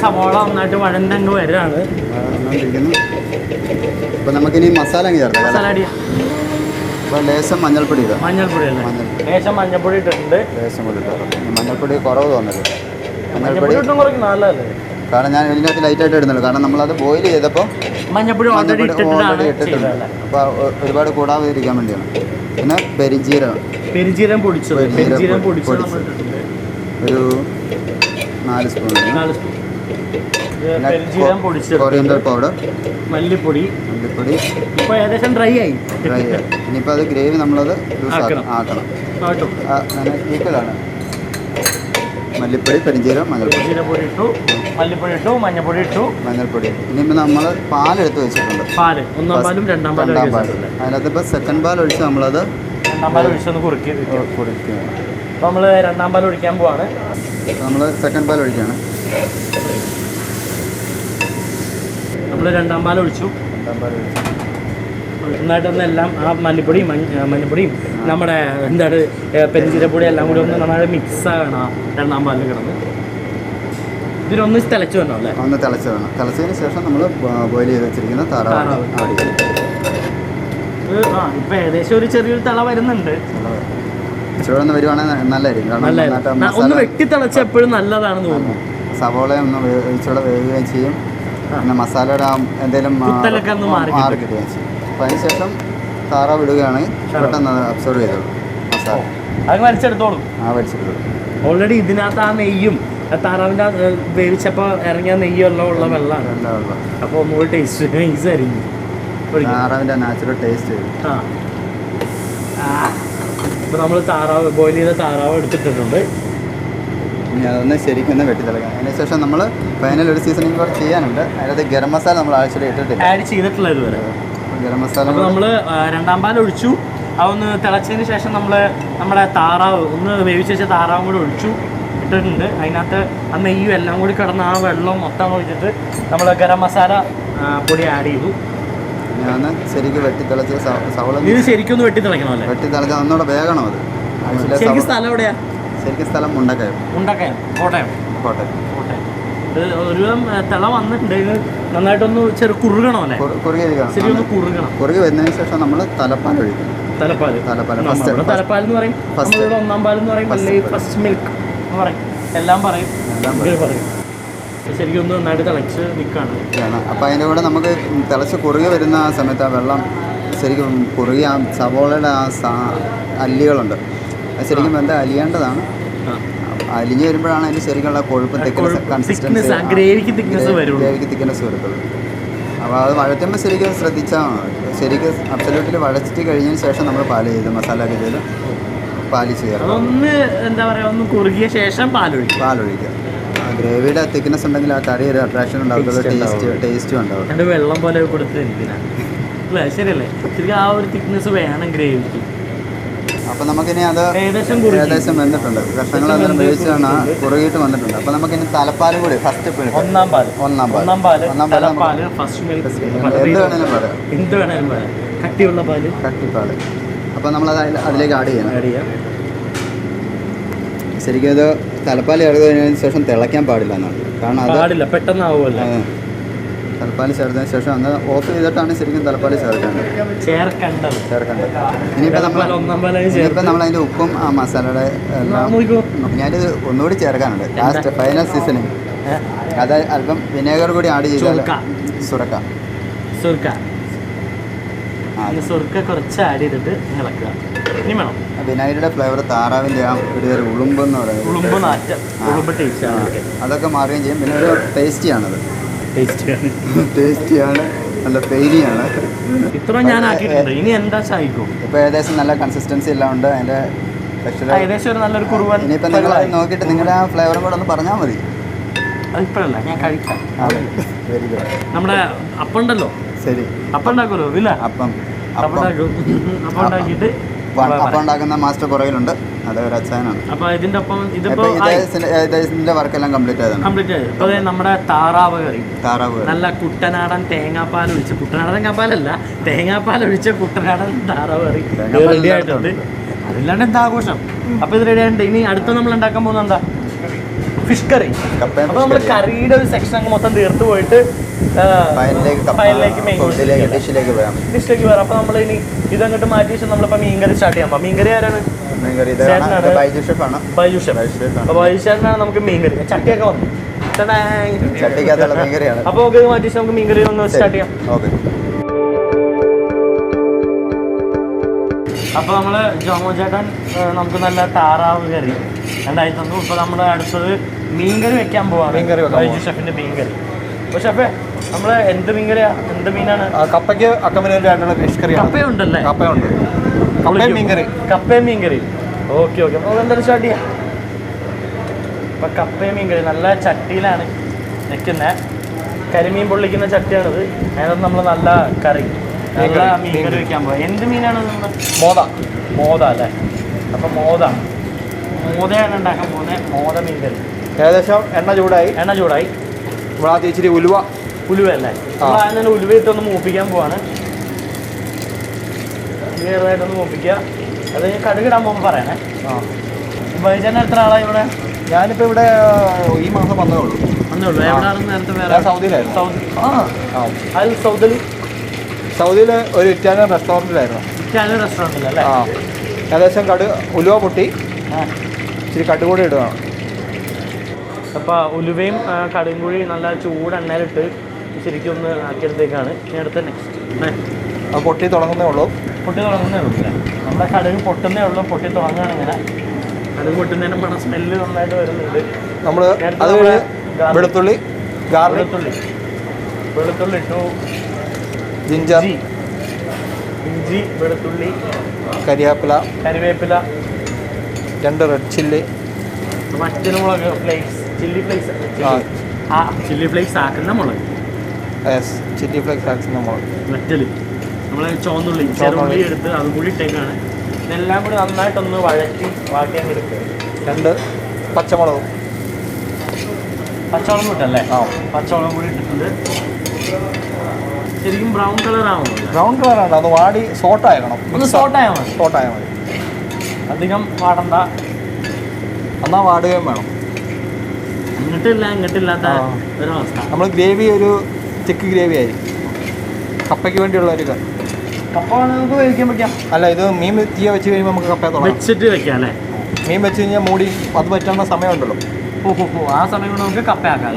സവോള നന്നായിട്ട് വഴണ്ടങ്ങ് വരാണ്. അപ്പോൾ നമുക്കിനി മസാല അങ്ങ് ചേർക്കാം. മസാല അടി അപ്പോൾ ലേശം മഞ്ഞൾപ്പൊടി ഇടാം. മഞ്ഞൾപ്പൊടി അല്ലേ? ലേശം മഞ്ഞൾപ്പൊടി ഇട്ടിട്ടുണ്ട്. ലേശം കൂടി ഇട്ടാൽ മഞ്ഞൾപ്പൊടി കുറവ് തോന്നരുത്. മഞ്ഞൾപ്പൊടി ഇട്ടും കുറയ്ക്കും നല്ലതല്ലേ? കാരണം ഞാൻ ഇതിനകത്ത് ലൈറ്റായിട്ട് ഇടുന്നുള്ളൂ. കാരണം നമ്മളത് ബോയിൽ ചെയ്തപ്പോൾ മഞ്ഞൾപ്പൊടി ഓൾറെഡി ഇട്ടിട്ടുണ്ട്. അപ്പോൾ ഒരുപാട് കൂടാതിരിക്കാൻ വേണ്ടിയാണ്. പിന്നെ പെരിഞ്ചീരകം പൊടിച്ചത് ഒരു 4 സ്പൂൺ. കൊറിയൻഡർ പൗഡർ, മല്ലിപ്പൊടി. ഇപ്പോൾ ഏകദേശം ഡ്രൈ ആയി. ഇനിയിപ്പോൾ അത് ഗ്രേവി നമ്മളത് ആക്കണം. അങ്ങനെ ഈക്വലാണ്. മല്ലിപ്പൊടി, പെരിഞ്ചീരകം, മഞ്ഞൾപ്പൊടി ഇട്ടു. ഇനിയിപ്പോൾ നമ്മൾ പാലെടുത്ത് വെച്ചിട്ടുണ്ട്. ഒന്നാം പാലും രണ്ടാം പാലും. അതിനകത്ത് ഇപ്പോൾ സെക്കൻഡ് പാൽ ഒഴിച്ച് നമ്മളത് രണ്ടാം പാൽ ഒഴിച്ചൊന്ന് കുറുക്കുകയാണ്. അപ്പോൾ നമ്മൾ രണ്ടാം പാൽ ഒഴിക്കാൻ പോവാണ്. നമ്മൾ സെക്കൻഡ് പാൽ ഒഴിക്കുകയാണ്. നമ്മൾ രണ്ടാം പാൽ ഒഴിച്ചു. നന്നായിട്ടൊന്ന് എല്ലാം ആ മല്ലിപ്പൊടിയും നമ്മുടെ എന്താണ് പെരിഞ്ചീരപ്പൊടി എല്ലാം കൂടി ഒന്ന് നന്നായിട്ട് മിക്സ് ആകണം. രണ്ടാം പാലിൽ കിടന്ന് ഇതിനൊന്ന് തിളച്ച് വേണം അല്ലേ? ഒന്ന് തിളച്ച് വേണം. തിളച്ചതിന് ശേഷം നമ്മൾ ബോയിൽ ചെയ്ത് വെച്ചിരിക്കുന്ന താറാവ് ഇപ്പം ഏകദേശം ഒരു ചെറിയൊരു തിള വരുന്നുണ്ട്. ചൂടൊന്ന് വരുവാണെങ്കിൽ നല്ലതായിരിക്കും. ഒന്ന് വെട്ടി തിളച്ച എപ്പോഴും നല്ലതാണെന്ന് തോന്നുന്നു. സവോള ഒന്ന് ഇച്ചിരി വേവുകയും ചെയ്യും. പിന്നെ മസാലയുടെ എന്തെങ്കിലും മാറി കിട്ടുകയും ചെയ്യും. അപ്പോൾ അതിന് ശേഷം താറാവ് ഇടുകയാണെങ്കിൽ പെട്ടെന്ന് അബ്സോർവ് ചെയ്തോളൂ മസാല. അത് വലിച്ചെടുത്തോളൂ. വലിച്ചെടുത്തോളൂ. ഓൾറെഡി ഇതിനകത്ത് ആ നെയ്യും താറാവിൻ്റെ വേവിച്ചപ്പോൾ ഇറങ്ങിയ നെയ്യെല്ലാം ഉള്ള വെള്ളമാണ്. അപ്പോൾ ഒന്നുകൂടി ടേസ്റ്റ് നൈസായിരിക്കും. താറാവിൻ്റെ നാച്ചുറൽ ടേസ്റ്റ്. ഇപ്പോൾ നമ്മൾ ബോയിൽ ചെയ്ത താറാവ് എടുത്തിട്ടുണ്ട്. ഇനി അതൊന്ന് ശരിക്കും ഒന്ന് വെട്ടിത്തിളക്കാം. അതിനുശേഷം നമ്മൾ ഫൈനൽ ഒരു സീസണിങ് കൂടെ ചെയ്യാനുണ്ട്. അതിനകത്ത് ഗരം മസാല നമ്മൾ ആഴ്ചയിൽ ആഡ് ചെയ്തിട്ടില്ല ഇതുവരെ. ഗരം മസാല നമ്മൾ രണ്ടാം പാൽ ഒഴിച്ചു. അതൊന്ന് തിളച്ചതിന് ശേഷം നമ്മൾ നമ്മുടെ താറാവ് ഒന്ന് വേവിച്ച് വെച്ച താറാവും കൂടെ ഇട്ടിട്ടുണ്ട്. അതിനകത്ത് ആ നെയ്യും എല്ലാം കൂടി കിടന്ന് ആ വെള്ളം മൊത്തം ഒഴിച്ചിട്ട് നമ്മൾ ഗരം മസാല പൊടി ആഡ് ചെയ്തു. ഞാൻ ശരിക്കും വെട്ടിത്തിളച്ച് സവോള ഇത് ശരിക്കും ഒന്ന് വെട്ടിത്തിളക്കണം അല്ലേ? വെട്ടിത്തിളച്ച് ഒന്നുകൂടെ വേഗണം. അത് ശരിക്കും സ്ഥലം എവിടെയാ? ശരിക്കും സ്ഥലം മുണ്ടക്കയം, കോട്ടയം. ഒരുവിധം തിള വന്നിട്ടുണ്ട്. ഇത് നന്നായിട്ടൊന്ന് കുറുകണം അല്ലേ? കുറുകി വരുന്നതിന് ശേഷം നമ്മൾ തലപ്പാൽ ഒഴിക്കും. തലപ്പാൽ എന്ന് പറയും, ഒന്നാം പാൽ എന്ന് പറയും, അല്ലെങ്കിൽ ഫസ്റ്റ് മിൽക്ക് എന്ന് പറയും. എല്ലാം പറയും. ശരിക്കും ഒന്ന് നന്നായിട്ട് തിളച്ച് നിൽക്കുകയാണ്. അപ്പോൾ അതിൻ്റെ കൂടെ നമുക്ക് തിളച്ച് കുറുകി വരുന്ന ആ സമയത്ത് ആ വെള്ളം ശരിക്കും കുറുകി ആ സവോളയുടെ ആ അല്ലികളുണ്ട്, അത് ശരിക്കും എന്താ അലിയേണ്ടതാണ്. അലിഞ്ഞ് വരുമ്പോഴാണ് അതിൻ്റെ ശരിക്കുള്ള കൊഴുപ്പ് കൺസിസ്റ്റൻസി ഗ്രേവിക്ക് തിക്നെസ് വരത്തുള്ളൂ. അപ്പോൾ അത് വഴറ്റുമ്പോൾ ശരിക്കും ശ്രദ്ധിച്ചാൽ ശരിക്കും അബ്സല്യൂട്ടിൽ വഴച്ചിട്ട് കഴിഞ്ഞതിന് ശേഷം നമ്മൾ പാല് ചെയ്ത് മസാല ഒക്കെ ചെയ്ത് പാല് ചെയ്യാറ്. ഒന്ന് എന്താ പറയുക, ഒന്ന് കുറുകിയ ശേഷം പാലൊഴിക്കുക. ഗ്രേവിയുടെ തിക്നെസ് ഉണ്ടെങ്കിൽ ആ കറി ഒരു അട്രാക്ഷൻ ഉണ്ടാകുന്നത്, ടേസ്റ്റും ഉണ്ടാവും. എൻ്റെ വെള്ളം പോലെ കൊടുത്തിരിക്കുന്നത് അല്ലേ? ശരിയല്ലേ? ശരിക്കും ആ ഒരു തിക്നെസ് വേണം ഗ്രേവിക്ക്. അപ്പോൾ നമുക്കിനി അത് ഏകദേശം വെന്തിട്ടുണ്ട്. കഷ്ണങ്ങളെല്ലാം വേവിച്ചാണ് കുറുകിയിട്ട് വന്നിട്ടുണ്ട്. അപ്പോൾ നമുക്കിനി തലപ്പാലും കൂടി ഫസ്റ്റ് ഒന്നാം പാൽ ഫസ്റ്റ് മിൽക്ക് എന്ത് വേണേലും പറയാം. കട്ടിപ്പാൽ. അപ്പോൾ നമ്മളത് അതിലേക്ക് ആഡ് ചെയ്യണം. ശരിക്കും ഇത് തലപ്പാൽ ചേർത്തതിന് ശേഷം തിളയ്ക്കാൻ പാടില്ല എന്നാണ്. കാരണം അത് പെട്ടെന്നാവുമല്ലോ. തലപ്പാൽ ചേർത്തതിന് ശേഷം അന്ന് ഓഫ് ചെയ്തിട്ടാണ് ശരിക്കും തലപ്പാൽ ചേർക്കേണ്ടത്. ഇനിയിപ്പോൾ നമ്മളതിൻ്റെ ഉപ്പും ആ മസാലയുടെ എല്ലാം ഞാനിത് ഒന്നുകൂടി ചേർക്കാനുണ്ട്. ലാസ്റ്റ് ഫൈനൽ സീസണിങ് അത് അല്പം വിനേഗർ കൂടി ആഡ് ചെയ്താൽ സുർക്ക കുറച്ച് ആഡ് ചെയ്തിട്ട് ഇളക്കുക. ഇനി വേണം വിനാഗിരിയുടെ ഫ്ലേവർ താറാവിൻ്റെ ആ ഒരു ഉളുമ്പെന്ന് പറയുന്നത് അതൊക്കെ മാറുകയും ചെയ്യും. പിന്നെ ഒരു ടേസ്റ്റിയാണത്. ടേസ്റ്റിയാണ്, നല്ല പെയിനിയാണ്. ഇത്ര ഞാൻ ആക്കിയിട്ടുണ്ട്. ഇനി എന്താ സഹായിക്കും? ഇപ്പോൾ ഏകദേശം നല്ല കൺസിസ്റ്റൻസി എല്ലാം ഉണ്ട്. അതിൻ്റെ ഏകദേശം ഒരു നല്ലൊരു കുറുവൻ. ഇനിയിപ്പോൾ നിങ്ങൾ നോക്കിയിട്ട് നിങ്ങളുടെ ആ ഫ്ലേവറും കൂടെ ഒന്ന് പറഞ്ഞാൽ മതി. അതിപ്പോഴല്ല, ഞാൻ കഴിക്കാം. Very good. നമ്മുടെ അപ്പം ഉണ്ടല്ലോ, ശരി, അപ്പം ഉണ്ടാക്കുമല്ലോ ഇല്ല? അപ്പം ഉണ്ടാക്കിയിട്ട് അപ്പം ഉണ്ടാക്കുന്ന മാസ്റ്റർ പുറകിലുണ്ട്. അത് ഒരു അച്ചായനാണ്. അപ്പോൾ ഇതിൻ്റെ ഒപ്പം ഇതിൻ്റെ വർക്കെല്ലാം കംപ്ലീറ്റ് ആയതാണ്. ഇപ്പോൾ നമ്മുടെ താറാവ് കറി നല്ല കുട്ടനാടൻ തേങ്ങാപ്പാൽ ഒഴിച്ച്, കുട്ടനാടൻ തേങ്ങാപ്പാലല്ല, തേങ്ങാപ്പാൽ ഒഴിച്ച കുട്ടനാടൻ താറാവ് കറി റെഡി ആയിട്ടുണ്ട്. അതില്ലാണ്ട് എന്താ ആഘോഷം. അപ്പോൾ ഇത് റെഡി ആയിട്ടുണ്ട്. ഇനി അടുത്ത നമ്മൾ ഉണ്ടാക്കാൻ പോകുന്നത് എന്താ? Fish curry. കപ്പയും അപ്പോൾ നമ്മൾ കറിയുടെ ഒരു സെക്ഷൻ അങ്ങ് മൊത്തം തീർത്ത് പോയിട്ട് ഫൈനലിലേക്ക് ഡിഷിലേക്ക് പോയാൽ ഡിഷിലേക്ക് വരാം. അപ്പോൾ നമ്മൾ ഇനി ഇതങ്ങോട്ട് മാറ്റി വെച്ചാൽ നമ്മളിപ്പോൾ മീൻകറി സ്റ്റാർട്ട് ചെയ്യാം. മീൻകറി ആരാണ്? ബൈജു ഷെഫ്. അപ്പോൾ ബൈജു ഷെഫിനാണ് നമുക്ക് മീൻകറി. ചട്ടിയൊക്കെ വന്നു, ചട്ടിക്കകത്തുള്ള മീൻകറിയാണ്. അപ്പോൾ നമുക്ക് മാറ്റി വെച്ചാൽ നമുക്ക് മീൻകറി ഒന്ന് സ്റ്റാർട്ട് ചെയ്യാം. ഓക്കെ. അപ്പോൾ നമ്മൾ ജോമോ ചേട്ടൻ നമുക്ക് നല്ല താറാവ് കറി ഉണ്ടായി തന്നു. ഇപ്പോൾ നമ്മൾ അടുത്തത് മീൻകറി വെക്കാൻ പോവാണ്. ബൈജു ഷെഫിൻ്റെ മീൻകറി. അപ്പോൾ ഷെഫേ നമ്മൾ എന്ത് മീൻകറിയാ? എന്ത് മീനാണ്? കപ്പയ്ക്ക് അക്കമ്പനിയായിട്ട് വേണ്ട ഫിഷ് കറി. കപ്പയുണ്ടല്ലേ? കപ്പയുണ്ട്. കപ്പയും മീൻകറി. കപ്പയും മീൻകറി. Okay okay. അപ്പോൾ എന്തായാലും സ്റ്റാർട്ട് ചെയ്യാം. അപ്പോൾ കപ്പയും മീൻകറി നല്ല ചട്ടിയിലാണ് വെക്കുന്നത്. കരിമീൻ പൊള്ളിക്കുന്ന ചട്ടിയാണിത്. അതിനകത്ത് നമ്മൾ നല്ല കറി നല്ല മീൻകറി വെക്കാൻ പോകാം. എന്ത് മീനാണ് നമ്മൾ? മോത അല്ലേ? അപ്പോൾ മോതയാണ് ഉണ്ടാക്കാൻ പോകുന്നത്. മോത മീൻകറി. ഏകദേശം എണ്ണ ചൂടായി ഇവിടെ ആദ്യം ഇച്ചിരി ഉലുവല്ലേ? നമ്മൾ ആദ്യം തന്നെ ഉലുവ ഇട്ടൊന്ന് മൂപ്പിക്കാൻ പോവാണ്. ചെറുതായിട്ടൊന്ന് മൂപ്പിക്കുക. അത് കടുകിടാൻ പോകുമ്പോൾ പറയണേ. ബൈജാൻ എത്ര ആളാണ് ഇവിടെ? ഞാനിപ്പോൾ ഇവിടെ ഈ മാസം വന്നേ ഉള്ളൂ. എവിടെയാണെന്ന് നേരത്തെ വേറെ സൗദിയിലായിരുന്നു. സൗദിയിൽ ഒരു ഇറ്റാലിയൻ റെസ്റ്റോറൻറ്റിലായിരുന്നു. റെസ്റ്റോറൻറ്റിലല്ലേ? ഏകദേശം ഉലുവ പൊട്ടി ഇച്ചിരി കടുകൂടി ഇടുകയാണ്. അപ്പോൾ ഉലുവയും കടുകും കൂടി നല്ല ചൂട് എണ്ണയിലിട്ട് ശരിക്കും ഒന്ന് ആക്കിയെടുത്തേക്കാണ്. ഇനി അടുത്ത നെക്സ്റ്റ് പൊട്ടി തുടങ്ങുന്നേ ഉള്ളൂ അല്ലേ? നമ്മുടെ കടുക് പൊട്ടുന്നേ ഉള്ളൂ. പൊട്ടി തുടങ്ങുകയാണ് ഇങ്ങനെ. കടുക് പൊട്ടുന്നതിന് മണം സ്മെല്ല് നന്നായിട്ട് വരുന്നുണ്ട്. നമ്മൾ അത് വെളുത്തുള്ളി ഇട്ടു. ജിഞ്ചർ, ഇഞ്ചി, വെളുത്തുള്ളി, കരിവേപ്പില, 2 റെഡ് ചില്ലി, മറ്റൊരു ഫ്ലേക്സ്, ചില്ലി ഫ്ലേക്സ് ആക്കുന്ന മുളക്. ചില്ലി ഫ്ലേക്സ് ആക്കുന്ന മുളക്. വെറ്റല് നമ്മൾ ചുവന്നുള്ളി ചെറുള്ളി എടുത്ത് അതും കൂടി ഇട്ടേക്കാണ്. ഇതെല്ലാം കൂടി നന്നായിട്ടൊന്ന് വാട്ടി അങ്ങ് എടുക്കുക. 2 പച്ചമുളകും ഇട്ടല്ലേ? പച്ചമുളകും കൂടി ഇട്ടിട്ടുണ്ട്. ശരിക്കും ബ്രൗൺ കളറാണ്. അത് വാടി സോട്ടായണം. സോട്ടായാൽ മതി. അധികം വാടണ്ട. എന്നാൽ വാടുകയും വേണം. ഇങ്ങോട്ടില്ലാത്ത ഒരവസ്ഥ. നമ്മൾ ഗ്രേവി ഒരു തിക്ക് ഗ്രേവി ആയിരിക്കും. കപ്പയ്ക്ക് വേണ്ടിയുള്ള ഒരു കറി. കപ്പ നമുക്ക് വേവിക്കാൻ വെക്കാം. അല്ല, ഇത് മീൻ തീയ വെച്ച് കഴിയുമ്പോൾ നമുക്ക് കപ്പ വെച്ചിട്ട് വെക്കാം അല്ലേ? മീൻ വെച്ച് കഴിഞ്ഞാൽ മൂടി അത് പറ്റുന്ന സമയമുണ്ടല്ലോ. ആ സമയം കൊണ്ട് നമുക്ക് കപ്പയാക്കാം.